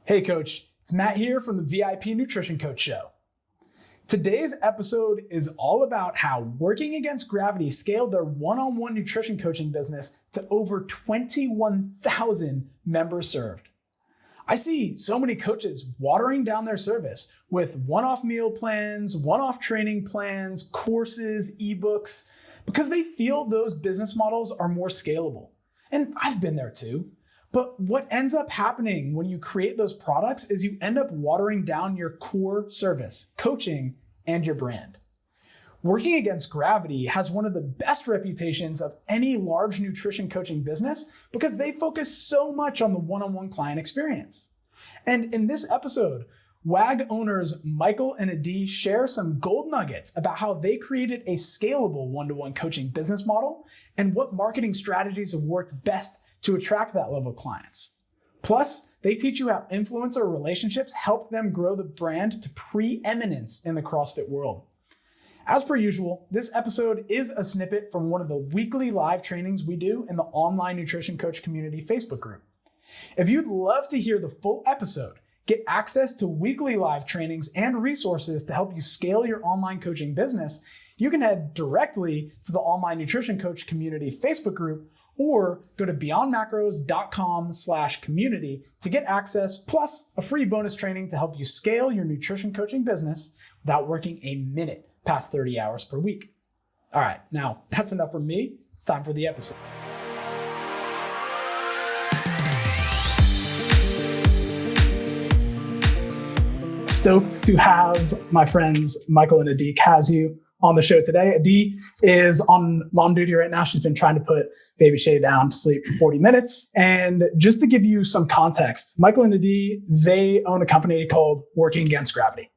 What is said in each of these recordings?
Hey Coach, it's Matt here from the VIP Nutrition Coach Show. Today's episode is all about how Working Against Gravity scaled their one-on-one nutrition coaching business to over 21,000 members served. I see so many coaches watering down their service with one-off meal plans, one-off training plans, courses, ebooks, because they feel those business models are more scalable. And I've been there too. But what ends up happening when you create those products is you end up watering down your core service, coaching, and your brand. Working Against Gravity has one of the best reputations of any large nutrition coaching business because they focus so much on the one-on-one client experience. And in this episode, WAG owners Michael and Adee share some gold nuggets about how they created a scalable one-to-one coaching business model and what marketing strategies have worked best to attract that level of clients. Plus, they teach you how influencer relationships help them grow the brand to preeminence in the CrossFit world. As per usual, this episode is a snippet from one of the weekly live trainings we do in the Online Nutrition Coach Community Facebook group. If you'd love to hear the full episode, get access to weekly live trainings and resources to help you scale your online coaching business, you can head directly to the Online Nutrition Coach Community Facebook group or go to beyondmacros.com/community to get access, plus a free bonus training to help you scale your nutrition coaching business without working a minute past 30 hours per week. All right, now that's enough from me. Time for the episode. Stoked to have my friends Michael and Adee Cazayoux on the show today. Adee is on mom duty right now. She's been trying to put baby Shay down to sleep for 40 minutes. And just to give you some context, Michael and Adee, they own a company called Working Against Gravity.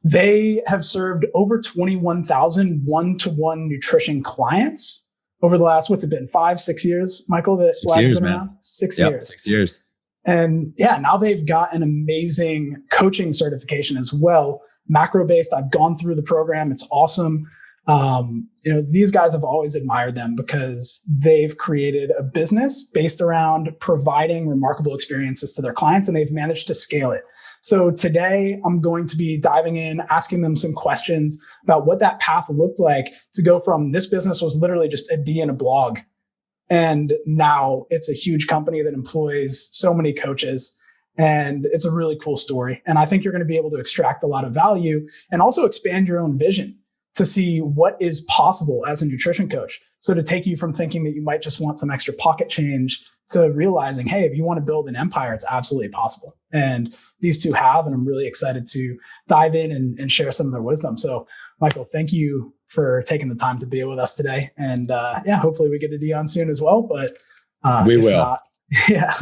They have served over 21,000 one-to-one nutrition clients over the last, 5-6 years, Michael? That 6 years, man. Around? 6 yep, years. 6 years. And yeah, now they've got an amazing coaching certification as well. Macro-based. I've gone through the program. It's awesome. These guys have always admired them because they've created a business based around providing remarkable experiences to their clients, and they've managed to scale it. So today I'm going to be diving in, asking them some questions about what that path looked like to go from this business was literally just Adee and a blog. And now it's a huge company that employs so many coaches. And it's a really cool story. And I think you're going to be able to extract a lot of value and also expand your own vision to see what is possible as a nutrition coach. So to take you from thinking that you might just want some extra pocket change to realizing, hey, if you want to build an empire, it's absolutely possible. And these two have, and I'm really excited to dive in and share some of their wisdom. So Michael, thank you for taking the time to be with us today. And hopefully we get Adee on soon as well, but we will. Not, yeah.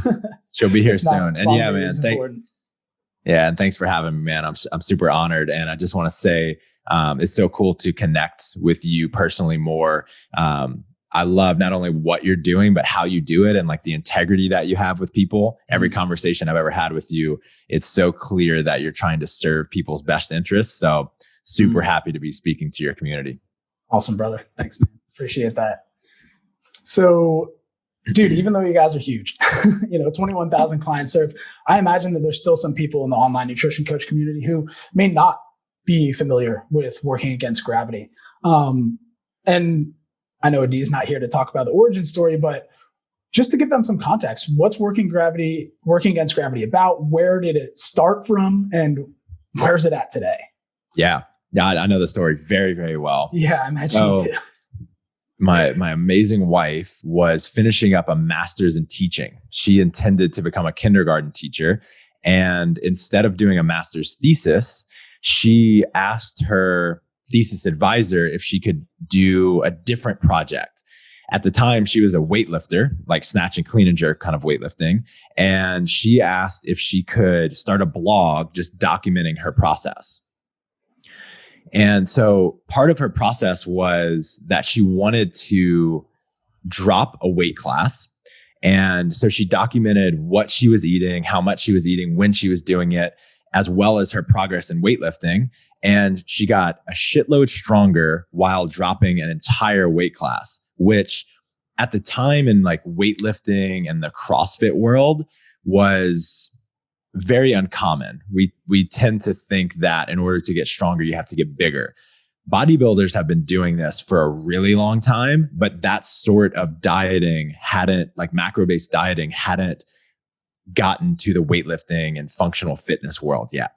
She'll be here soon. And yeah, man, and thanks for having me, man. I'm super honored. And I just want to say, it's so cool to connect with you personally more. I love not only what you're doing, but how you do it and like the integrity that you have with people. Every conversation I've ever had with you, it's so clear that you're trying to serve people's best interests. So super happy to be speaking to your community. Awesome, brother. Thanks, man. Appreciate that. So, dude, even though you guys are huge, 21,000 clients served, I imagine that there's still some people in the online nutrition coach community who may not be familiar with Working Against Gravity. And I know Adee's not here to talk about the origin story, but just to give them some context, what's Working Against Gravity about? Where did it start from? And where's it at today? Yeah, I know the story very, very well. Yeah, I imagine you do. My amazing wife was finishing up a master's in teaching. She intended to become a kindergarten teacher. And instead of doing a master's thesis, she asked her thesis advisor if she could do a different project. At the time, she was a weightlifter, like snatch and clean and jerk kind of weightlifting. And she asked if she could start a blog just documenting her process. And so part of her process was that she wanted to drop a weight class. And so she documented what she was eating, how much she was eating, when she was doing it, as well as her progress in weightlifting. And she got a shitload stronger while dropping an entire weight class, which at the time in like weightlifting and the CrossFit world was very uncommon. We tend to think that in order to get stronger, you have to get bigger. Bodybuilders have been doing this for a really long time, but that sort of dieting like macro-based dieting hadn't gotten to the weightlifting and functional fitness world yet.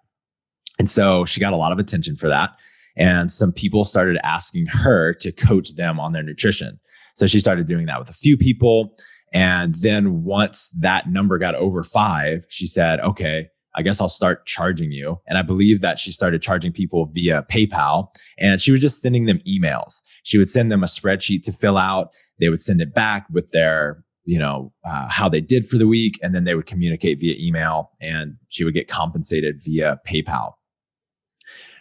And so she got a lot of attention for that. And some people started asking her to coach them on their nutrition. So she started doing that with a few people. And then once that number got over 5, she said, okay, I guess I'll start charging you. And I believe that she started charging people via PayPal, and she was just sending them emails. She would send them a spreadsheet to fill out. They would send it back with their, how they did for the week. And then they would communicate via email, and she would get compensated via PayPal.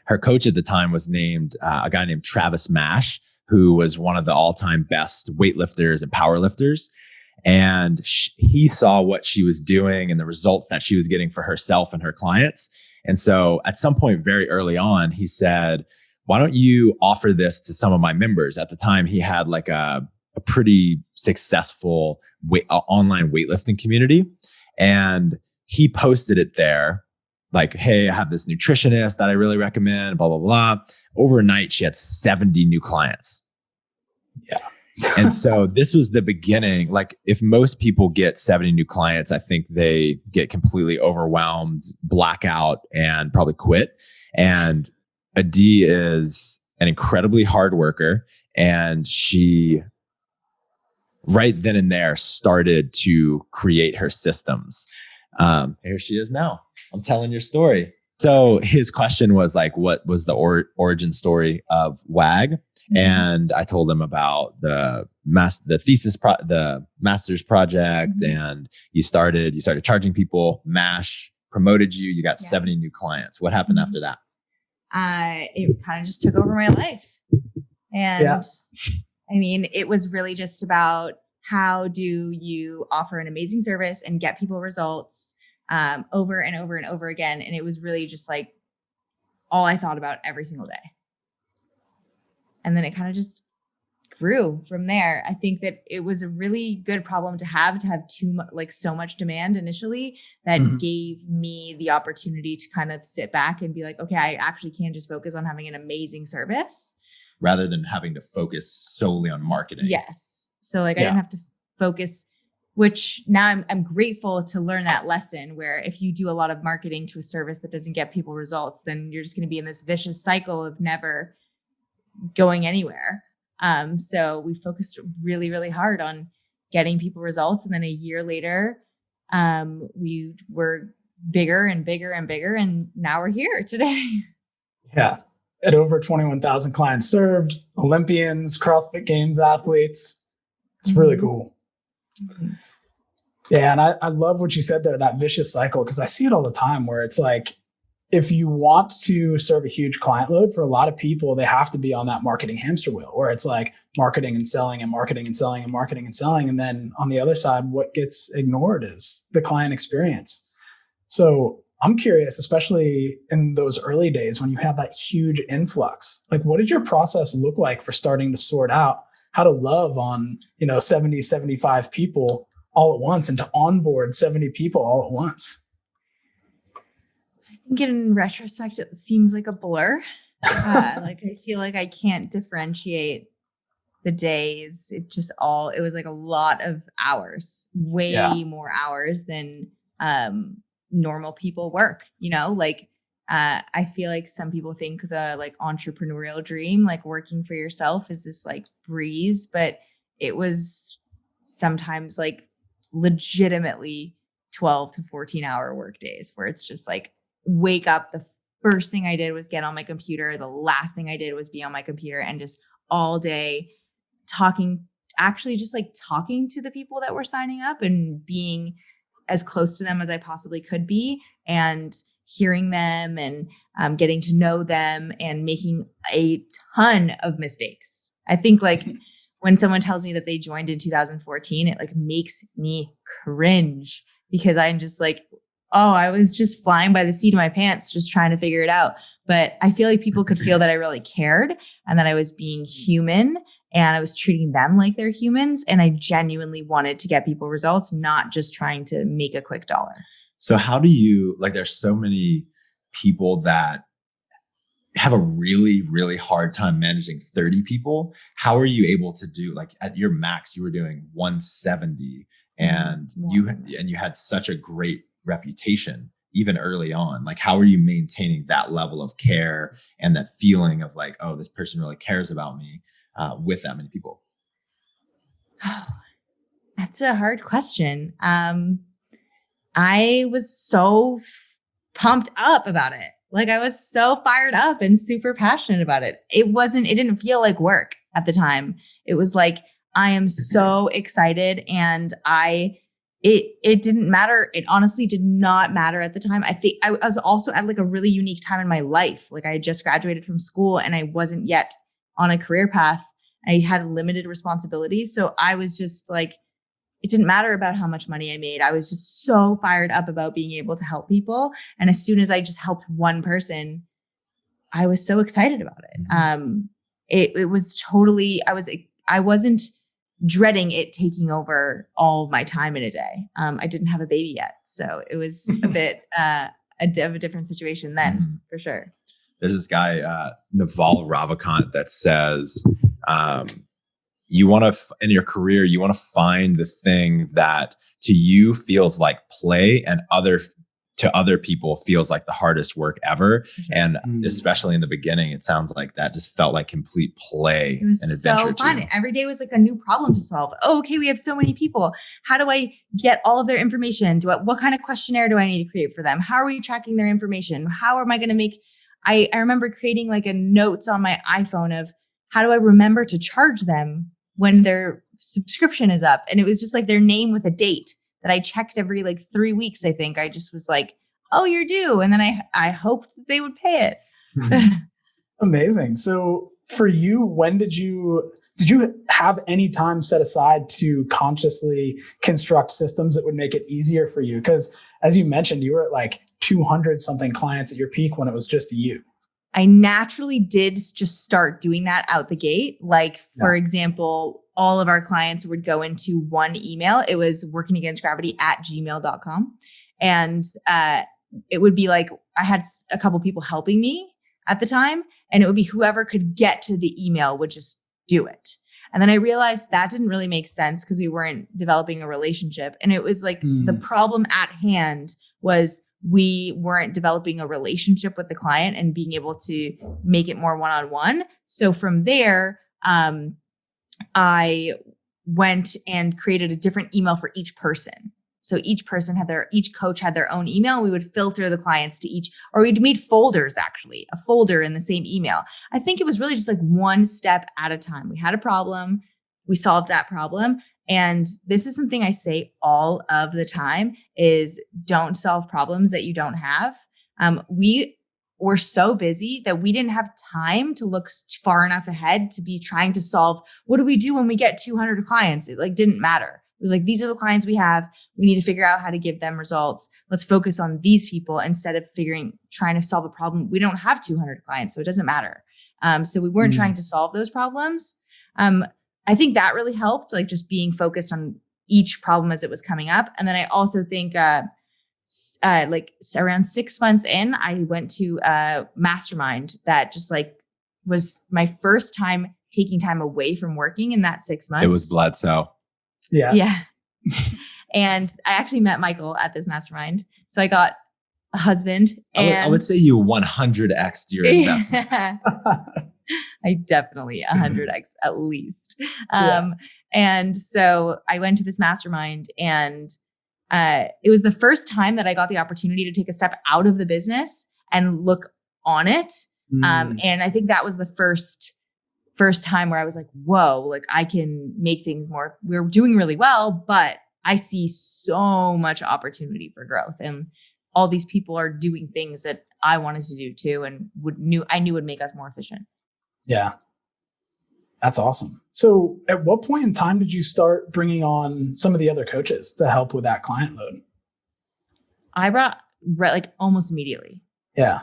Her coach at the time was named a guy named Travis Mash, who was one of the all-time best weightlifters and powerlifters. And he saw what she was doing and the results that she was getting for herself and her clients. And so at some point very early on, he said, why don't you offer this to some of my members? At the time, he had like a pretty successful online weightlifting community. And he posted it there like, hey, I have this nutritionist that I really recommend, blah, blah, blah. Overnight, she had 70 new clients. Yeah. And so this was the beginning. Like, if most people get 70 new clients, I think they get completely overwhelmed, blackout, and probably quit. And Adee is an incredibly hard worker. And she, right then and there, started to create her systems. Here she is now. I'm telling your story. So his question was like, what was the origin story of WAG? And I told him about the master's project, and you started charging people. MASH promoted you. You got 70 new clients. What happened after that? It kind of just took over my life. And I mean, it was really just about, how do you offer an amazing service and get people results over and over and over again? And it was really just like all I thought about every single day. And then it kind of just grew from there. I think that it was a really good problem to have too much, like so much demand initially that gave me the opportunity to kind of sit back and be like, okay, I actually can just focus on having an amazing service rather than having to focus solely on marketing. Yes. So like I didn't have to focus, which now I'm grateful to learn that lesson, where if you do a lot of marketing to a service that doesn't get people results, then you're just going to be in this vicious cycle of never going anywhere. So we focused really, really hard on getting people results. And then a year later, we were bigger and bigger and bigger. And now we're here today. Yeah. At over 21,000 clients served, Olympians, CrossFit Games athletes. It's really cool. Yeah. And I love what you said there, that vicious cycle, because I see it all the time where it's like, if you want to serve a huge client load, for a lot of people, they have to be on that marketing hamster wheel where it's like marketing and selling and marketing and selling and marketing and selling. And then on the other side, what gets ignored is the client experience. So I'm curious, especially in those early days when you had that huge influx, like what did your process look like for starting to sort out how to love on, 70, 75 people all at once and to onboard 70 people all at once? I think in retrospect, it seems like a blur. Like I feel like I can't differentiate the days. It was like a lot of hours, way more hours than normal people work, I feel like some people think the like entrepreneurial dream, like working for yourself, is this like breeze, but it was sometimes like legitimately 12 to 14 hour work days where it's just like wake up. The first thing I did was get on my computer. The last thing I did was be on my computer and just all day talking to the people that were signing up and being as close to them as I possibly could be, and hearing them and getting to know them and making a ton of mistakes. I think like when someone tells me that they joined in 2014, it like makes me cringe because I'm just like, oh, I was just flying by the seat of my pants, just trying to figure it out. But I feel like people could feel that I really cared and that I was being human and I was treating them like they're humans. And I genuinely wanted to get people results, not just trying to make a quick dollar. So how do you, like, there's so many people that have a really, really hard time managing 30 people. How are you able to do, like, at your max, you were doing 170 and you had such a great reputation even early on. Like, how are you maintaining that level of care and that feeling of like, oh, this person really cares about me with that many people? Oh, that's a hard question. I was so pumped up about it. Like, I was so fired up and super passionate about it. It didn't feel like work at the time. It was like, I am so excited. And it didn't matter. It honestly did not matter at the time. I think I was also at like a really unique time in my life. Like, I had just graduated from school and I wasn't yet on a career path. I had limited responsibilities. So I was just like, it didn't matter about how much money I made. I was just so fired up about being able to help people. And as soon as I just helped one person, I was so excited about it. It was totally, I wasn't dreading it taking over all of my time in a day. I didn't have a baby yet. So it was a bit of a different situation then, for sure. There's this guy, Naval Ravikant, that says, you want to, in your career, you want to find the thing that to you feels like play and to other people feels like the hardest work ever. Sure. And especially in the beginning, it sounds like that just felt like complete play and adventure. So fun. Every day was like a new problem to solve. Oh, okay, we have so many people. How do I get all of their information? What kind of questionnaire do I need to create for them? How are we tracking their information? How am I going to make, I remember creating like a notes on my iPhone of how do I remember to charge them when their subscription is up? And it was just like their name with a date that I checked every like 3 weeks. I think I just was like, oh, you're due. And then I hoped that they would pay it. Amazing. So for you, when did you have any time set aside to consciously construct systems that would make it easier for you? Because as you mentioned, you were at like 200 something clients at your peak when it was just you. I naturally did just start doing that out the gate. Like, for example, all of our clients would go into one email. It was workingagainstgravity@gmail.com. And it would be like, I had a couple people helping me at the time, and it would be whoever could get to the email would just do it. And then I realized that didn't really make sense because we weren't developing a relationship. And it was like the problem at hand was we weren't developing a relationship with the client and being able to make it more one-on-one. So from there, I went and created a different email for each person. So each coach had their own email. We would filter the clients to each, or we'd made folders, actually, a folder in the same email. I think it was really just like one step at a time. We had a problem, we solved that problem. And this is something I say all of the time is don't solve problems that you don't have. We were so busy that we didn't have time to look far enough ahead to be trying to solve, what do we do when we get 200 clients? It like didn't matter. It was like, these are the clients we have. We need to figure out how to give them results. Let's focus on these people instead of trying to solve a problem. We don't have 200 clients, so it doesn't matter. So we weren't trying to solve those problems. I think that really helped, like just being focused on each problem as it was coming up. And then I also think like around 6 months in, I went to a mastermind that just like was my first time taking time away from working in that 6 months. It was Bledsoe. Yeah. Yeah. And I actually met Michael at this mastermind. So I got a husband. And I would say you 100x'd your investment. I definitely 100x at least. And so I went to this mastermind, and it was the first time that I got the opportunity to take a step out of the business and look on it. And I think that was the first time where I was like, whoa, like I can make things more, we're doing really well, but I see so much opportunity for growth, and all these people are doing things that I wanted to do too, and I knew would make us more efficient. Yeah. That's awesome. So at what point in time did you start bringing on some of the other coaches to help with that client load? I brought like almost immediately. Yeah.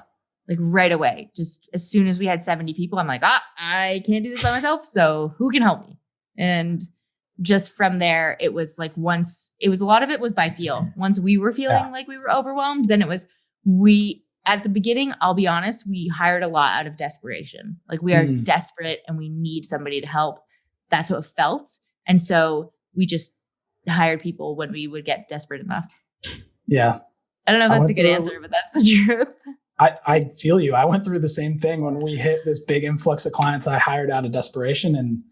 Like right away. Just as soon as we had 70 people, I'm like, I can't do this by myself. So who can help me? And just from there, it was like a lot of it was by feel. Once we were feeling like we were overwhelmed, then it was at the beginning, I'll be honest, we hired a lot out of desperation. Like we are desperate and we need somebody to help. That's how it felt. And so we just hired people when we would get desperate enough. Yeah. I don't know if that's a good answer, but that's the truth. I feel you. I went through the same thing when we hit this big influx of clients I hired out of desperation. And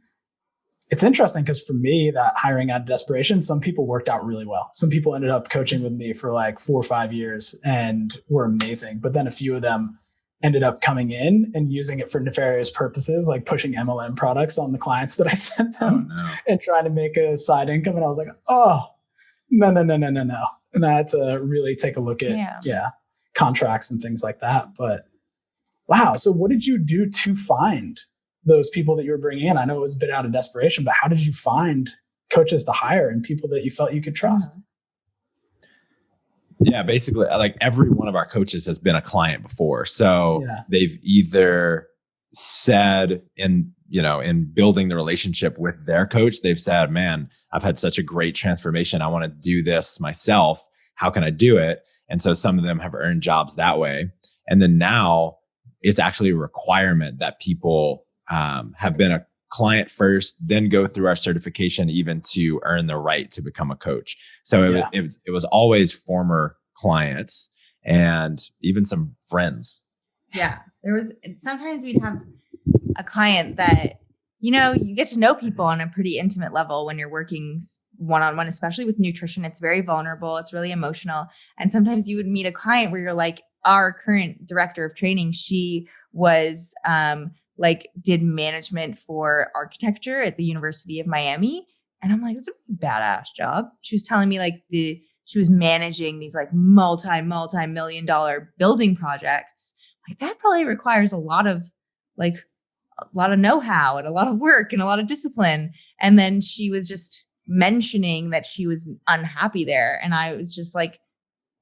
it's interesting because for me, that hiring out of desperation, some people worked out really well. Some people ended up coaching with me for like 4 or 5 years and were amazing. But then a few of them ended up coming in and using it for nefarious purposes, like pushing MLM products on the clients that I sent them and trying to make a side income. And I was like, oh, no. And I had to really take a look at contracts and things like that. But wow. So what did you do to find those people that you were bringing in? I know it was a bit out of desperation, but how did you find coaches to hire and people that you felt you could trust? Yeah, basically, like every one of our coaches has been a client before. So they've either said in building the relationship with their coach, they've said, man, I've had such a great transformation. I want to do this myself. How can I do it? And so some of them have earned jobs that way. And then now it's actually a requirement that people have been a client first, then go through our certification even to earn the right to become a coach. So it was always former clients and even some friends. Yeah. Sometimes we'd have a client that, you get to know people on a pretty intimate level when you're working one-on-one, especially with nutrition. It's very vulnerable. It's really emotional. And sometimes you would meet a client where you're like, our current director of training, she was, did management for architecture at the University of Miami. And I'm like, that's a badass job. She was telling me she was managing these like multi-million dollar building projects. Like that probably requires a lot of know-how and a lot of work and a lot of discipline. And then she was just mentioning that she was unhappy there. And I was just like,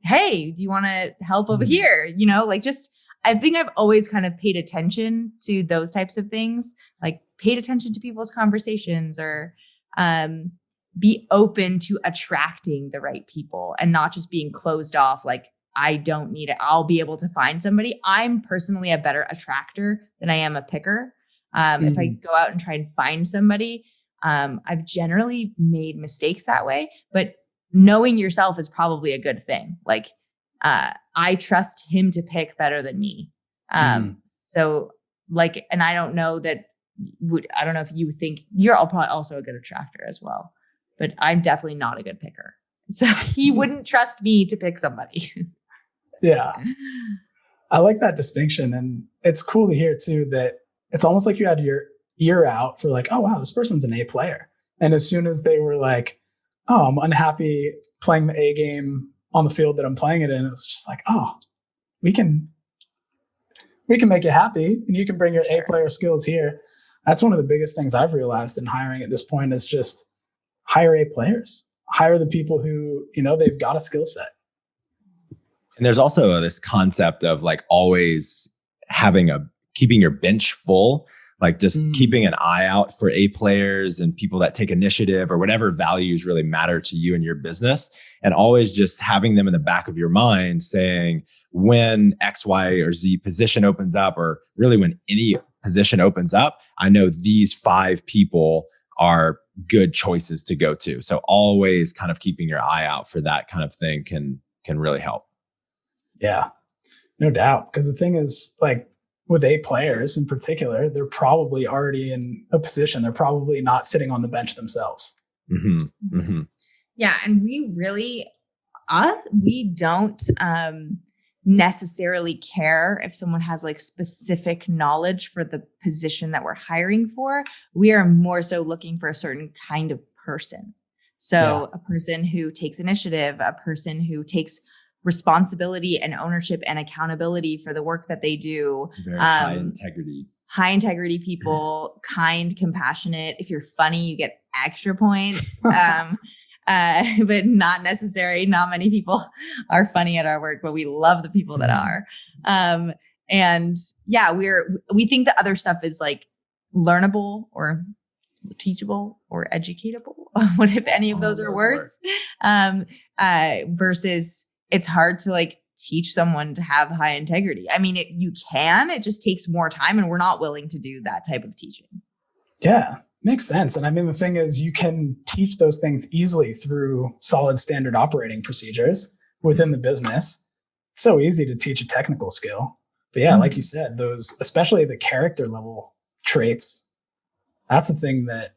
hey, do you want to help over here? I think I've always kind of paid attention to those types of things, like paid attention to people's conversations or be open to attracting the right people and not just being closed off. Like, I don't need it. I'll be able to find somebody. I'm personally a better attractor than I am a picker. If I go out and try and find somebody, I've generally made mistakes that way, but knowing yourself is probably a good thing. Like, I trust him to pick better than me. So and I don't know I don't know if you think you're probably also a good attractor as well, but I'm definitely not a good picker. So he wouldn't trust me to pick somebody. Yeah. I like that distinction. And it's cool to hear too, that it's almost like you had your ear out for like, oh wow, this person's an A player. And as soon as they were like, oh, I'm unhappy playing the A game on the field that I'm playing it in, it was just like, oh, we can make you happy and you can bring your A player skills here. That's one of the biggest things I've realized in hiring at this point is just hire A players, hire the people who, they've got a skill set. And there's also this concept of like always keeping your bench full, like just keeping an eye out for A players and people that take initiative or whatever values really matter to you and your business. And always just having them in the back of your mind saying, when X, Y, or Z position opens up, or really when any position opens up, I know these 5 people are good choices to go to. So always kind of keeping your eye out for that kind of thing can really help. Yeah, no doubt. Because the thing is, like with A players in particular, they're probably already in a position. They're probably not sitting on the bench themselves. Mm-hmm. Mm-hmm. Yeah. And we don't necessarily care if someone has like specific knowledge for the position that we're hiring for. We are more so looking for a certain kind of person. So a person who takes initiative, a person who takes responsibility and ownership and accountability for the work that they do. Very high integrity people, kind, compassionate. If you're funny, you get extra points. But not necessary. Not many people are funny at our work, but we love the people that are. And we think that other stuff is like learnable or teachable or educatable. What if any of All those are those words? Versus it's hard to like teach someone to have high integrity. I mean, you can, it just takes more time, and we're not willing to do that type of teaching. Yeah, makes sense. And I mean, the thing is, you can teach those things easily through solid standard operating procedures within the business. It's so easy to teach a technical skill. But yeah, like you said, those, especially the character level traits, that's the thing that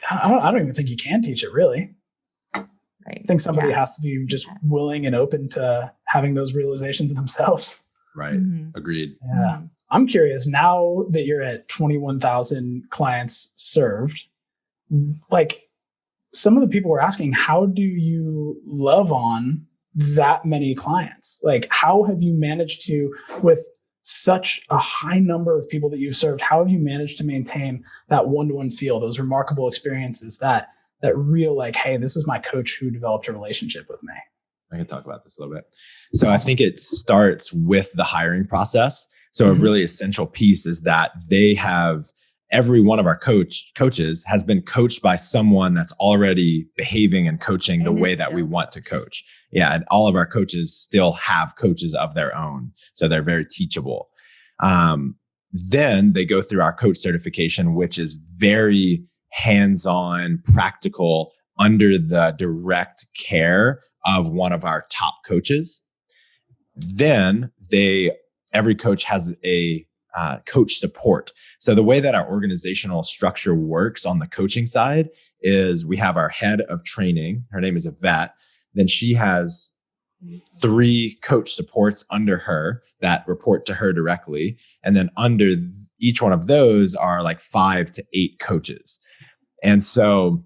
I don't even think you can teach it really. Right. I think somebody has to be just willing and open to having those realizations themselves. Right. Mm-hmm. Agreed. Yeah. I'm curious, now that you're at 21,000 clients served, like some of the people were asking, how do you love on that many clients? Like, how have you managed to, with such a high number of people that you've served, how have you managed to maintain that one-to-one feel, those remarkable experiences, that real, like, hey, this is my coach who developed a relationship with me? I can talk about this a little bit. So I think it starts with the hiring process. So a really essential piece is that they have, every one of our coaches has been coached by someone that's already behaving and coaching the way that we want to coach. Yeah. And all of our coaches still have coaches of their own. So they're very teachable. Then they go through our coach certification, which is very hands-on, practical, under the direct care of one of our top coaches. Then every coach has a coach support. So the way that our organizational structure works on the coaching side is we have our head of training. Her name is Yvette. Then she has 3 coach supports under her that report to her directly. And then under each one of those are like 5 to 8 coaches. And so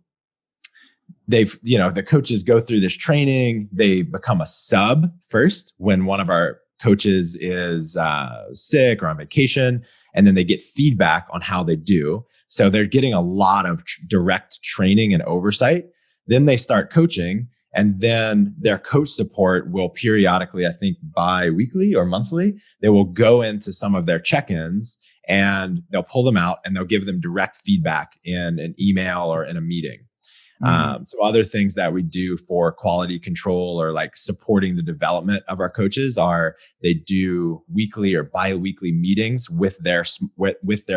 the coaches go through this training. They become a sub first when one of our coaches is sick or on vacation, and then they get feedback on how they do. So they're getting a lot of direct training and oversight. Then they start coaching, and then their coach support will periodically, I think bi-weekly or monthly, they will go into some of their check-ins and they'll pull them out and they'll give them direct feedback in an email or in a meeting. So other things that we do for quality control or like supporting the development of our coaches are they do weekly or bi-weekly meetings with their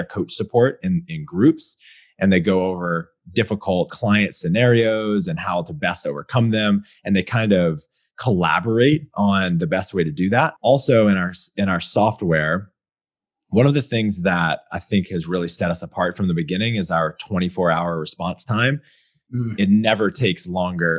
coach support in groups. And they go over difficult client scenarios and how to best overcome them. And they kind of collaborate on the best way to do that. Also in our software, one of the things that I think has really set us apart from the beginning is our 24-hour response time. It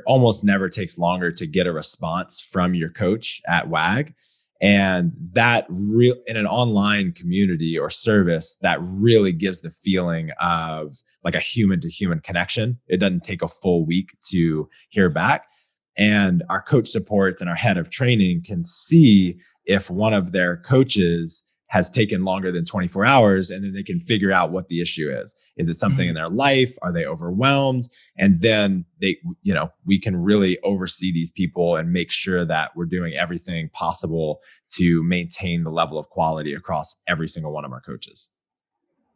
almost never takes longer to get a response from your coach at WAG. And that in an online community or service, that really gives the feeling of like a human to human connection. It doesn't take a full week to hear back. And our coach supports and our head of training can see if one of their coaches has taken longer than 24 hours, and then they can figure out what the issue is. Is it something in their life? Are they overwhelmed? And then we can really oversee these people and make sure that we're doing everything possible to maintain the level of quality across every single one of our coaches.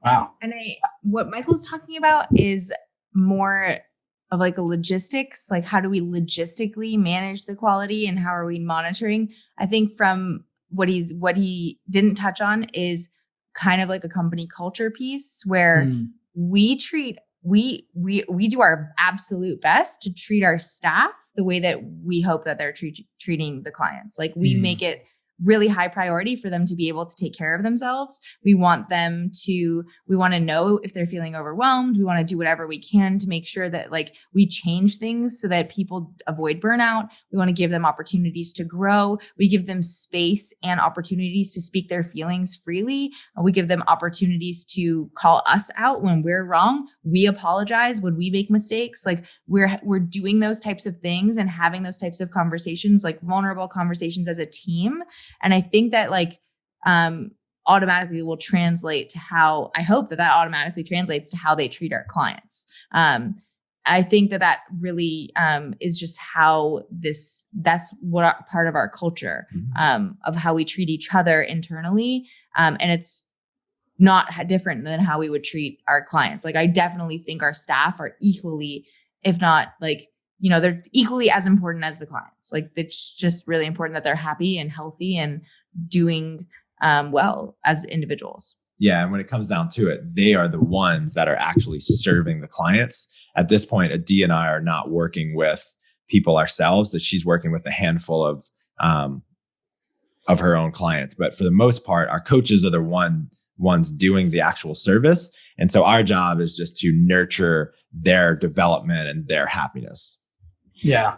Wow. And what Michael's talking about is more of like a logistics, like how do we logistically manage the quality and how are we monitoring? I think from what he didn't touch on is kind of like a company culture piece where we do our absolute best to treat our staff the way that we hope that they're treating the clients. Like we make it really high priority for them to be able to take care of themselves. We want to know if they're feeling overwhelmed. We want to do whatever we can to make sure that like we change things so that people avoid burnout. We want to give them opportunities to grow. We give them space and opportunities to speak their feelings freely. We give them opportunities to call us out when we're wrong. We apologize when we make mistakes. Like we're doing those types of things and having those types of conversations, like vulnerable conversations as a team. And I think that automatically will translate to how, I hope that automatically translates to how they treat our clients. I think that really is just how that's what part of our culture of how we treat each other internally. And it's not different than how we would treat our clients. Like I definitely think our staff are equally if not like, they're equally as important as the clients. Like it's just really important that they're happy and healthy and doing well as individuals. Yeah. And when it comes down to it, they are the ones that are actually serving the clients. At this point, Adee and I are not working with people ourselves, that she's working with a handful of her own clients. But for the most part, our coaches are the ones doing the actual service. And so our job is just to nurture their development and their happiness. Yeah,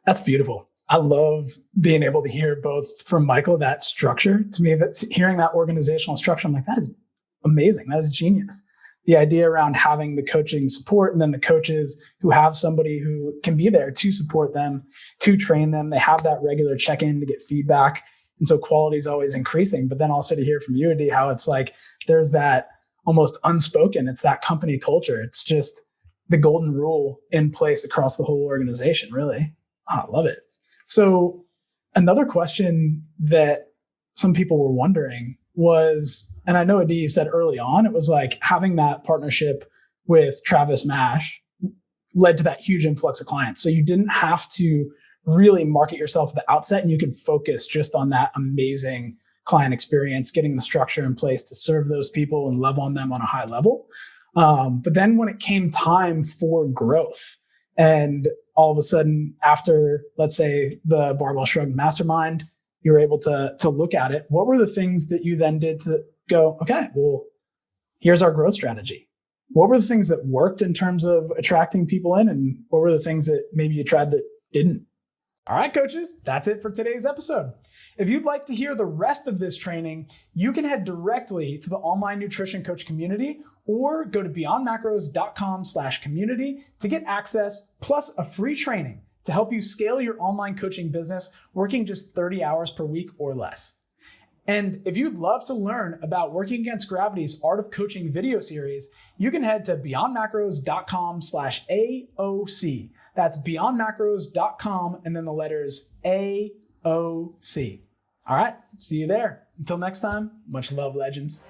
that's beautiful. I love being able to hear both from Michael, that structure. To me, that's hearing that organizational structure. I'm like, that is amazing. That is genius. The idea around having the coaching support and then the coaches who have somebody who can be there to support them, to train them. They have that regular check-in to get feedback. And so quality is always increasing. But then also to hear from you, Adee, how it's like, there's that almost unspoken, it's that company culture. It's just the golden rule in place across the whole organization, really. Oh, I love it. So another question that some people were wondering was, and I know Adee, you said early on, it was like having that partnership with Travis Mash led to that huge influx of clients. So you didn't have to really market yourself at the outset, and you could focus just on that amazing client experience, getting the structure in place to serve those people and love on them on a high level. But then when it came time for growth, and all of a sudden after, let's say, the Barbell Shrugged Mastermind, you were able to look at it. What were the things that you then did to go, okay, well, here's our growth strategy? What were the things that worked in terms of attracting people in, and what were the things that maybe you tried that didn't? All right, coaches, that's it for today's episode. If you'd like to hear the rest of this training, you can head directly to the Online Nutrition Coach community or go to beyondmacros.com/community to get access plus a free training to help you scale your online coaching business working just 30 hours per week or less. And if you'd love to learn about Working Against Gravity's Art of Coaching video series, you can head to beyondmacros.com/AOC. That's beyondmacros.com and then the letters AOC. All right, see you there. Until next time, much love, legends.